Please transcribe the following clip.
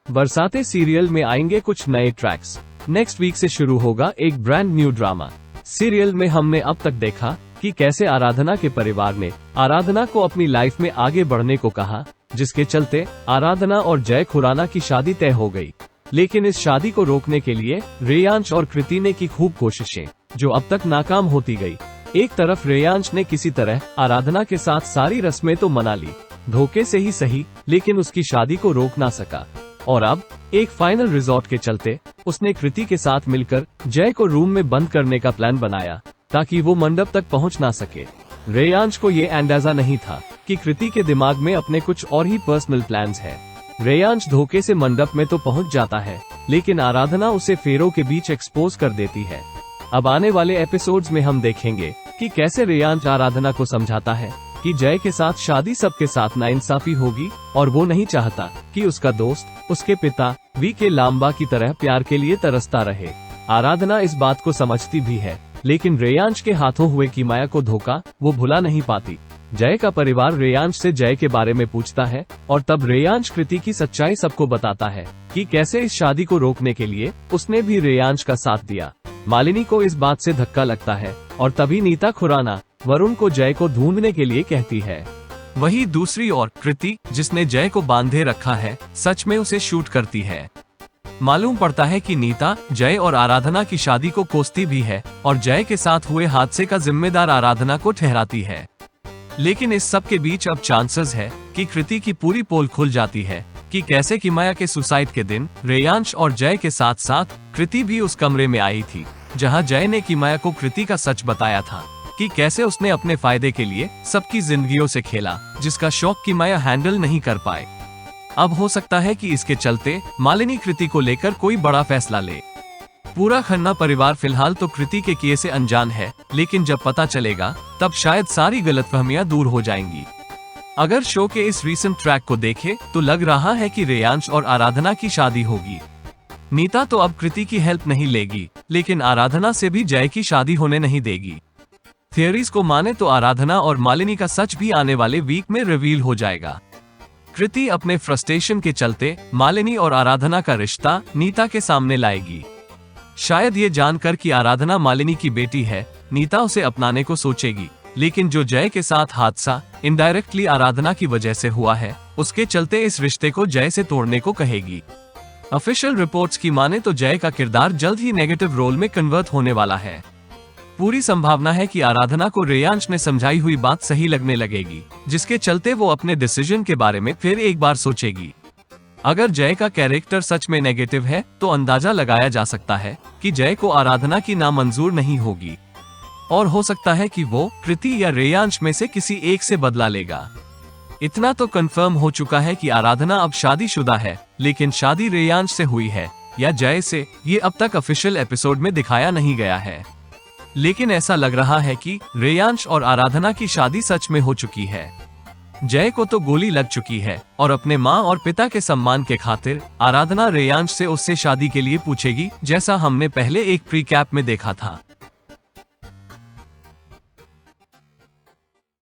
बरसाते सीरियल में आएंगे कुछ नए ट्रैक्स। नेक्स्ट वीक से शुरू होगा एक ब्रांड न्यू ड्रामा। सीरियल में हमने अब तक देखा कि कैसे आराधना के परिवार ने आराधना को अपनी लाइफ में आगे बढ़ने को कहा, जिसके चलते आराधना और जय खुराना की शादी तय हो गई। लेकिन इस शादी को रोकने के लिए रेयांश और कृति ने की खूब कोशिशें, जो अब तक नाकाम होती गई। एक तरफ रेयांश ने किसी तरह आराधना के साथ सारी रस्में तो मना ली, धोखे से ही सही, लेकिन उसकी शादी को रोक ना सका। और अब एक फाइनल रिजॉर्ट के चलते उसने कृति के साथ मिलकर जय को रूम में बंद करने का प्लान बनाया, ताकि वो मंडप तक पहुंच ना सके। रेयांश को ये अंदाजा नहीं था कि कृति के दिमाग में अपने कुछ और ही पर्सनल प्लान्स है। रेयांश धोखे से मंडप में तो पहुंच जाता है, लेकिन आराधना उसे फेरों के बीच एक्सपोज कर देती है। अब आने वाले एपिसोड्स में हम देखेंगे कि कैसे रेयांश आराधना को समझाता है कि जय के साथ शादी सबके साथ नाइंसाफी होगी, और वो नहीं चाहता कि उसका दोस्त उसके पिता वीके लांबा की तरह प्यार के लिए तरसता रहे। आराधना इस बात को समझती भी है, लेकिन रेयांश के हाथों हुए किमाया को धोखा वो भुला नहीं पाती। जय का परिवार रेयांश से जय के बारे में पूछता है, और तब रेयांश कृति की सच्चाई सबको बताता है कि कैसे इस शादी को रोकने के लिए उसने भी रेयांश का साथ दिया। मालिनी को इस बात से धक्का लगता है, और तभी नीता खुराना वरुण को जय को ढूंढने के लिए कहती है। वहीं दूसरी ओर कृति, जिसने जय को बांधे रखा है, सच में उसे शूट करती है। मालूम पड़ता है कि नीता जय और आराधना की शादी को कोसती भी है, और जय के साथ हुए हादसे का जिम्मेदार आराधना को ठहराती है। लेकिन इस सब के बीच अब चांसेस है कि कृति की पूरी पोल खुल जाती है कि कैसे किमाया के सुसाइड के दिन रेयांश और जय के साथ साथ कृति भी उस कमरे में आई थी, जहां जय ने किमाया को कृति का सच बताया था कि कैसे उसने अपने फायदे के लिए सबकी जिंदगियों से खेला, जिसका शौक किमाया हैंडल नहीं कर पाए। अब हो सकता है कि इसके चलते मालिनी कृति को लेकर कोई बड़ा फैसला ले। पूरा खन्ना परिवार फिलहाल तो कृति के किए से अनजान है, लेकिन जब पता चलेगा तब शायद सारी गलतफहमियां दूर हो जाएंगी। अगर शो के इस रीसेंट ट्रैक को देखें तो लग रहा है कि रेयांश और आराधना की शादी होगी। नीता तो अब कृति की हेल्प नहीं लेगी, लेकिन आराधना से भी जय की शादी होने नहीं देगी। थियरीज को माने तो आराधना और मालिनी का सच भी आने वाले वीक में रिवील हो जाएगा। कृति अपने फ्रस्ट्रेशन के चलते मालिनी और आराधना का रिश्ता नीता के सामने लाएगी। शायद ये जानकर कि आराधना मालिनी की बेटी है, नीता उसे अपनाने को सोचेगी, लेकिन जो जय के साथ हादसा इनडायरेक्टली आराधना की वजह से हुआ है, उसके चलते इस रिश्ते को जय से तोड़ने को कहेगी। ऑफिशियल रिपोर्ट्स की माने तो जय का किरदार जल्द ही नेगेटिव रोल में कन्वर्ट होने वाला है। पूरी संभावना है कि आराधना को रेयांश ने समझाई हुई बात सही लगने लगेगी, जिसके चलते वो अपने डिसीजन के बारे में फिर एक बार सोचेगी। अगर जय का कैरेक्टर सच में नेगेटिव है तो अंदाजा लगाया जा सकता है कि जय को आराधना की नामंजूर नहीं होगी, और हो सकता है कि वो कृति या रेयांश में से किसी एक से बदला लेगा। इतना तो कंफर्म हो चुका है कि आराधना अब शादीशुदा है, लेकिन शादी रेयांश से हुई है या जय से, ये अब तक ऑफिशियल एपिसोड में दिखाया नहीं गया है। लेकिन ऐसा लग रहा है कि रेयांश और आराधना की शादी सच में हो चुकी है। जय को तो गोली लग चुकी है, और अपने माँ और पिता के सम्मान के खातिर आराधना रेयांश से उससे शादी के लिए पूछेगी, जैसा हमने पहले एक प्री कैप में देखा था।